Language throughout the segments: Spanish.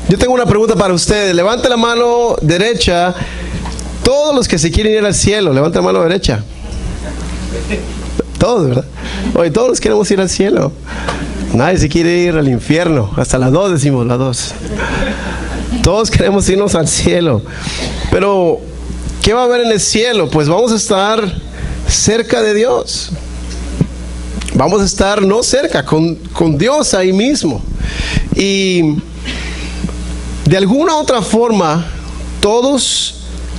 Yo tengo una pregunta para ustedes. Levante la mano derecha. Todos los que se quieren ir al cielo, levante la mano derecha. Todos, ¿verdad? Oye, todos queremos ir al cielo. Nadie se quiere ir al infierno. Hasta las 2 decimos, las 2. Todos queremos irnos al cielo. Pero, ¿qué va a haber en el cielo? Pues vamos a estar cerca de Dios. Vamos a estar, no cerca, con Dios ahí mismo. Y de alguna u otra forma, todos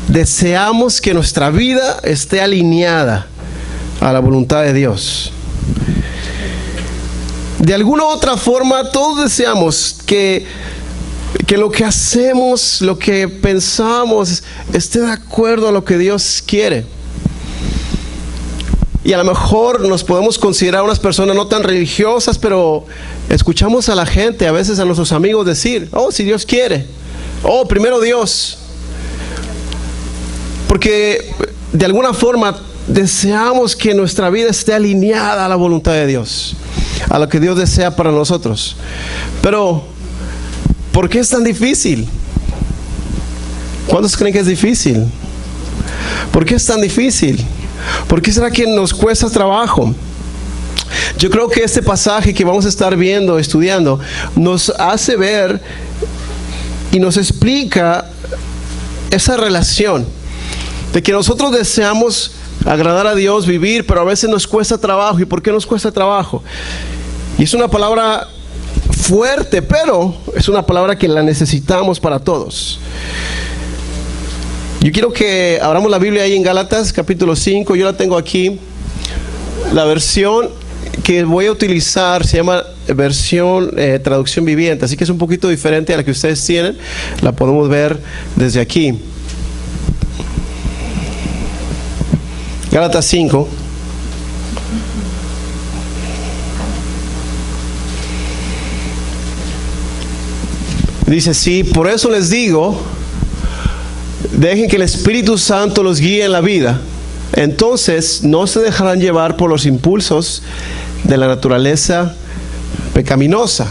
deseamos que nuestra vida esté alineada a la voluntad de Dios. De alguna u otra forma, todos deseamos que lo que hacemos, lo que pensamos, esté de acuerdo a lo que Dios quiere. Y a lo mejor nos podemos considerar unas personas no tan religiosas, pero escuchamos a la gente, a veces a nuestros amigos decir, oh, si Dios quiere, oh, primero Dios. Porque de alguna forma deseamos que nuestra vida esté alineada a la voluntad de Dios, a lo que Dios desea para nosotros. Pero, ¿por qué es tan difícil? ¿Cuántos creen que es difícil? ¿Por qué es tan difícil? ¿Por qué será que nos cuesta trabajo? Yo creo que este pasaje que vamos a estar viendo, estudiando, nos hace ver y nos explica esa relación de que nosotros deseamos agradar a Dios, vivir, pero a veces nos cuesta trabajo. ¿Y por qué nos cuesta trabajo? Y es una palabra fuerte, pero es una palabra que la necesitamos para todos. Yo quiero que abramos la Biblia ahí en Gálatas capítulo 5. Yo la tengo aquí. La versión que voy a utilizar se llama versión traducción viviente, así que es un poquito diferente a la que ustedes tienen. La podemos ver desde aquí. Gálatas 5. Dice, sí, por eso les digo, dejen que el Espíritu Santo los guíe en la vida. Entonces no se dejarán llevar por los impulsos de la naturaleza pecaminosa.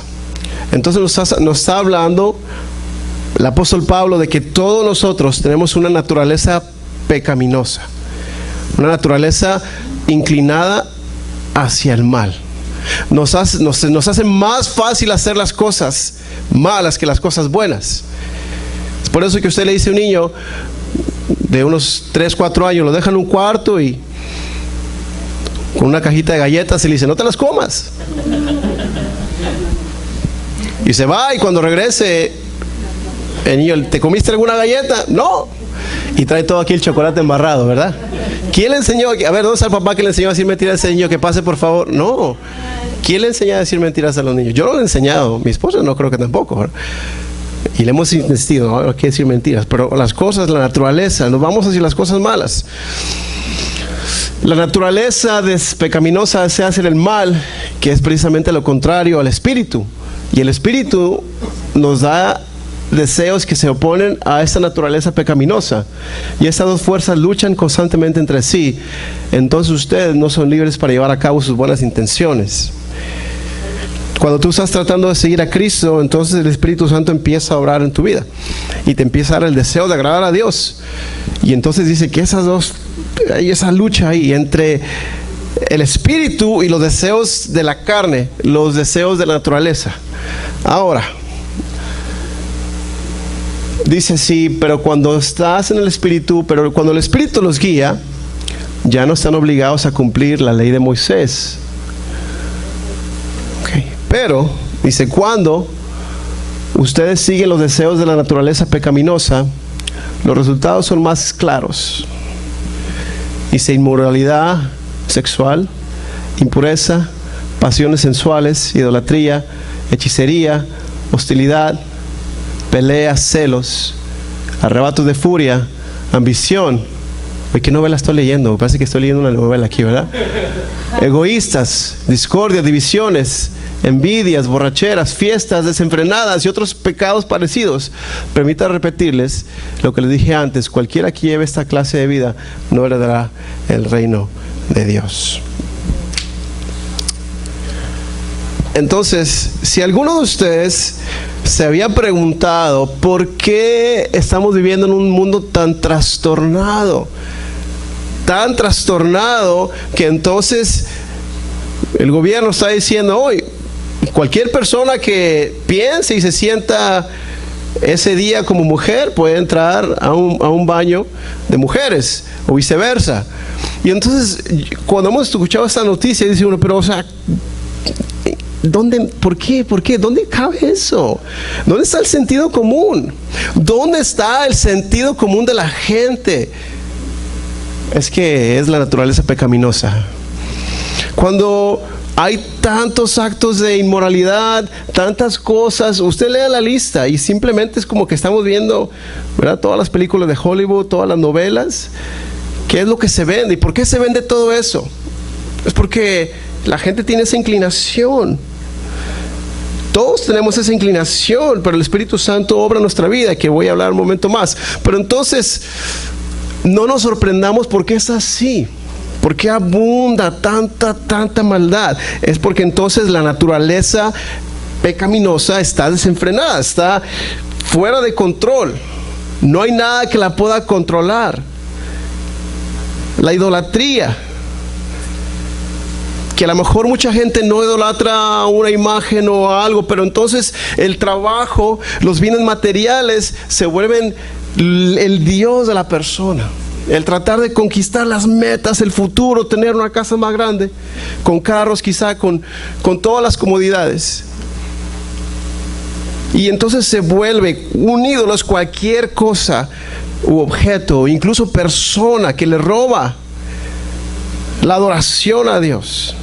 Entonces nos está hablando el apóstol Pablo de que todos nosotros tenemos una naturaleza pecaminosa, una naturaleza inclinada hacia el mal. Nos hace más fácil hacer las cosas malas que las cosas buenas. Es por eso que usted le dice a un niño de unos 3, 4 años, lo deja en un cuarto y con una cajita de galletas y le dice, no te las comas. Y se va, y cuando regrese, el niño, ¿te comiste alguna galleta? No. Y trae todo aquí el chocolate embarrado, ¿verdad? ¿Quién le enseñó? A ver, ¿dónde está el papá que le enseñó a decir mentiras a ese niño? Que pase, por favor. No. ¿Quién le enseñó a decir mentiras a los niños? Yo no le he enseñado. Mi esposa no creo que tampoco, ¿verdad? Y le hemos insistido, no hay que decir mentiras. Pero las cosas, la naturaleza, nos vamos hacia las cosas malas. La naturaleza pecaminosa desea hacer el mal, que es precisamente lo contrario al espíritu. Y el espíritu nos da deseos que se oponen a esta naturaleza pecaminosa, y estas dos fuerzas luchan constantemente entre sí. Entonces ustedes no son libres para llevar a cabo sus buenas intenciones. Cuando tú estás tratando de seguir a Cristo, entonces el Espíritu Santo empieza a obrar en tu vida y te empieza a dar el deseo de agradar a Dios. Y entonces dice que esas dos, hay esa lucha ahí entre el espíritu y los deseos de la carne, los deseos de la naturaleza. Ahora dice, sí, pero cuando estás en el Espíritu, pero cuando el Espíritu los guía, ya no están obligados a cumplir la ley de Moisés. Okay. Pero, dice, cuando ustedes siguen los deseos de la naturaleza pecaminosa, los resultados son más claros. Dice, inmoralidad sexual, impureza, pasiones sensuales, idolatría, hechicería, hostilidad, peleas, celos, arrebatos de furia, ambición. Oye, ¿qué novela estoy leyendo? Parece que estoy leyendo una novela aquí, ¿verdad? Egoístas, discordia, divisiones, envidias, borracheras, fiestas desenfrenadas y otros pecados parecidos. Permítanme repetirles lo que les dije antes: cualquiera que lleve esta clase de vida no heredará el reino de Dios. Entonces, si alguno de ustedes se había preguntado por qué estamos viviendo en un mundo tan trastornado que entonces el gobierno está diciendo hoy, cualquier persona que piense y se sienta ese día como mujer puede entrar a un baño de mujeres o viceversa. Y entonces cuando hemos escuchado esta noticia dice uno, pero o sea, ¿por qué? ¿Dónde cabe eso? ¿Dónde está el sentido común? ¿Dónde está el sentido común de la gente? Es que es la naturaleza pecaminosa. Cuando hay tantos actos de inmoralidad, tantas cosas, usted lea la lista y simplemente es como que estamos viendo, ¿verdad?, todas las películas de Hollywood, todas las novelas. ¿Qué es lo que se vende? ¿Y por qué se vende todo eso? Es porque la gente tiene esa inclinación. Todos tenemos esa inclinación, pero el Espíritu Santo obra en nuestra vida, que voy a hablar un momento más. Pero entonces, no nos sorprendamos porque es así. ¿Por qué abunda tanta maldad? Es porque entonces la naturaleza pecaminosa está desenfrenada, está fuera de control. No hay nada que la pueda controlar. La idolatría, que a lo mejor mucha gente no idolatra una imagen o algo, pero entonces el trabajo, los bienes materiales se vuelven el Dios de la persona. El tratar de conquistar las metas, el futuro, tener una casa más grande, con carros quizá, con todas las comodidades. Y entonces se vuelve un ídolo, es cualquier cosa u objeto, incluso persona que le roba la adoración a Dios.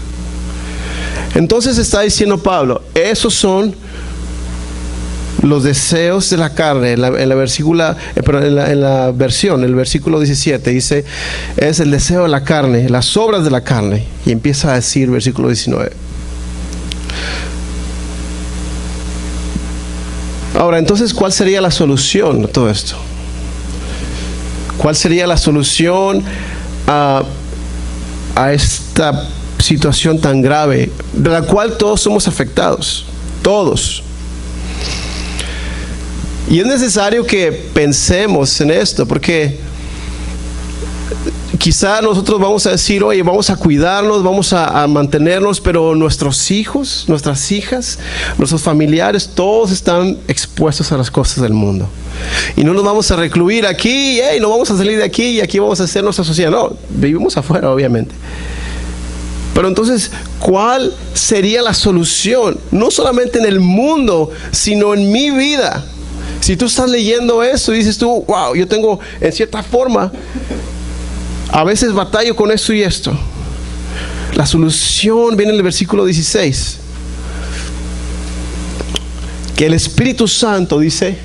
Entonces está diciendo Pablo, esos son los deseos de la carne. En la versión, el versículo 17 dice, es el deseo de la carne, las obras de la carne. Y empieza a decir, versículo 19. Ahora, entonces, ¿cuál sería la solución a todo esto? ¿Cuál sería la solución a esta situación tan grave, de la cual todos somos afectados? Todos. Y es necesario que pensemos en esto, porque quizá nosotros vamos a decir, oye, vamos a cuidarnos, vamos a mantenernos, pero nuestros hijos, nuestras hijas, nuestros familiares, todos están expuestos a las cosas del mundo. Y no nos vamos a recluir aquí, no vamos a salir de aquí y aquí vamos a hacer nuestra sociedad. No, vivimos afuera, obviamente. Pero entonces, ¿cuál sería la solución? No solamente en el mundo, sino en mi vida. Si tú estás leyendo eso y dices tú, wow, yo tengo, en cierta forma, a veces batallo con esto y esto. La solución viene en el versículo 16. Que el Espíritu Santo dice,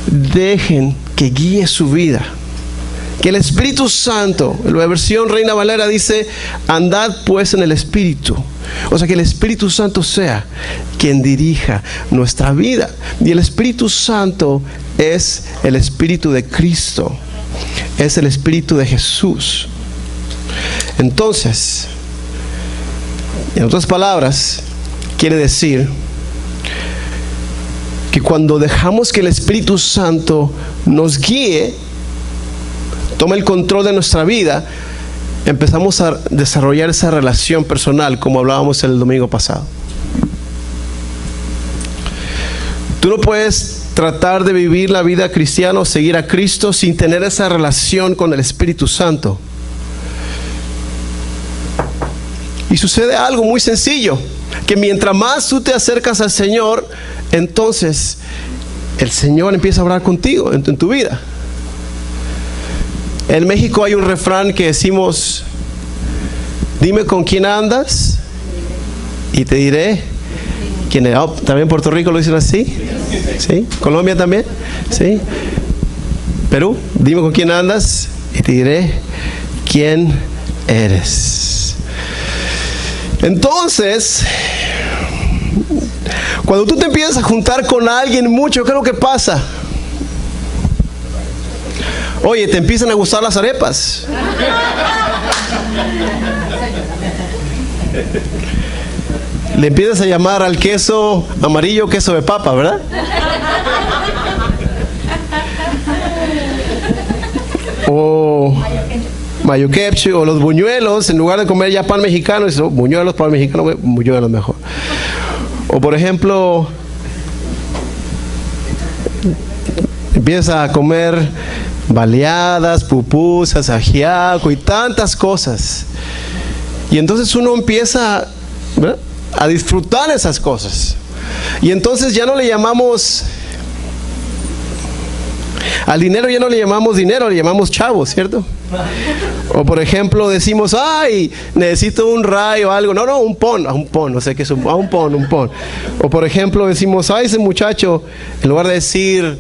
dejen que guíe su vida. Que el Espíritu Santo, en la versión Reina Valera dice, andad pues en el Espíritu. O sea, que el Espíritu Santo sea quien dirija nuestra vida. Y el Espíritu Santo es el Espíritu de Cristo. Es el Espíritu de Jesús. Entonces, en otras palabras, quiere decir que cuando dejamos que el Espíritu Santo nos guíe, toma el control de nuestra vida, empezamos a desarrollar esa relación personal, como hablábamos el domingo pasado. Tú no puedes tratar de vivir la vida cristiana o seguir a Cristo sin tener esa relación con el Espíritu Santo. Y sucede algo muy sencillo, que mientras más tú te acercas al Señor, entonces el Señor empieza a hablar contigo en tu vida. En México hay un refrán que decimos, dime con quién andas y te diré quién eres. Oh, ¿también Puerto Rico lo dicen así? ¿Sí? ¿Colombia también? ¿Sí? Perú, dime con quién andas y te diré quién eres. Entonces, cuando tú te empiezas a juntar con alguien mucho, ¿qué es lo que pasa? Oye, te empiezan a gustar las arepas. Le empiezas a llamar al queso amarillo queso de papa, ¿verdad? O mayo ketchup, o los buñuelos, en lugar de comer ya pan mexicano, dices, oh, buñuelos, pan mexicano, buñuelos mejor. O por ejemplo, empiezas a comer baleadas, pupusas, ajiaco y tantas cosas. Y entonces uno empieza, ¿verdad?, a disfrutar esas cosas. Y entonces ya no le llamamos, al dinero ya no le llamamos dinero, le llamamos chavo, ¿cierto? O por ejemplo decimos, ay, necesito un rayo o algo. No, un pon, no sé qué es un pon. O por ejemplo decimos, ay, ese muchacho, en lugar de decir,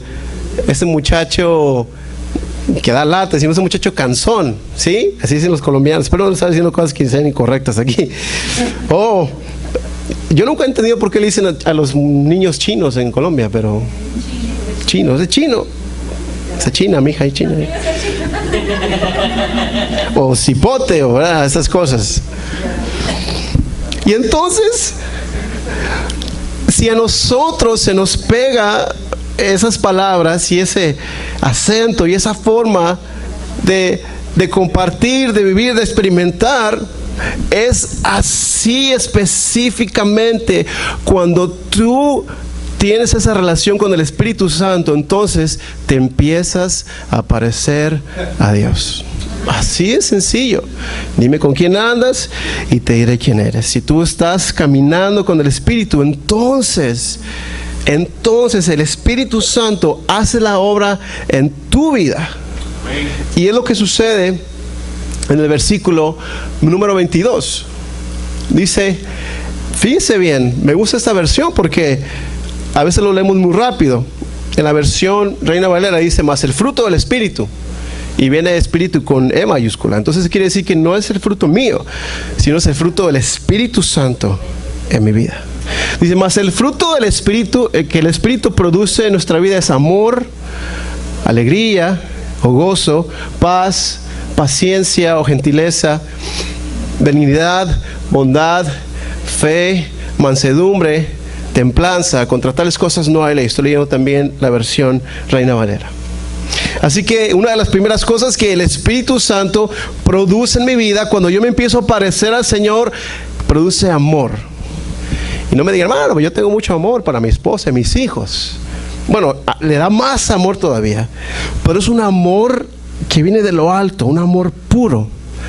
ese muchacho que da lata, decimos ese muchacho canzón, ¿sí? Así dicen los colombianos. Espero no estar diciendo cosas que sean incorrectas aquí. Oh, yo nunca he entendido por qué le dicen a los niños chinos en Colombia, pero chino, ese chino, esa china, mija, y china. O cipote, o ¿verdad?, esas cosas. Y entonces, si a nosotros se nos pega esas palabras y ese acento y esa forma de compartir, de vivir, de experimentar, es así específicamente cuando tú tienes esa relación con el Espíritu Santo, entonces te empiezas a parecer a Dios. Así de sencillo. Dime con quién andas y te diré quién eres. Si tú estás caminando con el Espíritu, entonces el Espíritu Santo hace la obra en tu vida. Y es lo que sucede en el versículo número 22. Dice, fíjense bien, me gusta esta versión porque a veces lo leemos muy rápido. En la versión Reina Valera dice, más el fruto del Espíritu. Y viene Espíritu con E mayúscula. Entonces quiere decir que no es el fruto mío, sino es el fruto del Espíritu Santo en mi vida. Dice, más el fruto del Espíritu, que el Espíritu produce en nuestra vida es amor, alegría o gozo, paz, paciencia o gentileza, benignidad, bondad, fe, mansedumbre, templanza. Contra tales cosas no hay ley. Estoy leyendo también la versión Reina Valera. Así que una de las primeras cosas que el Espíritu Santo produce en mi vida, cuando yo me empiezo a parecer al Señor, produce amor. Y no me digan, hermano, yo tengo mucho amor para mi esposa y mis hijos. Bueno, le da más amor todavía, pero es un amor que viene de lo alto, un amor puro.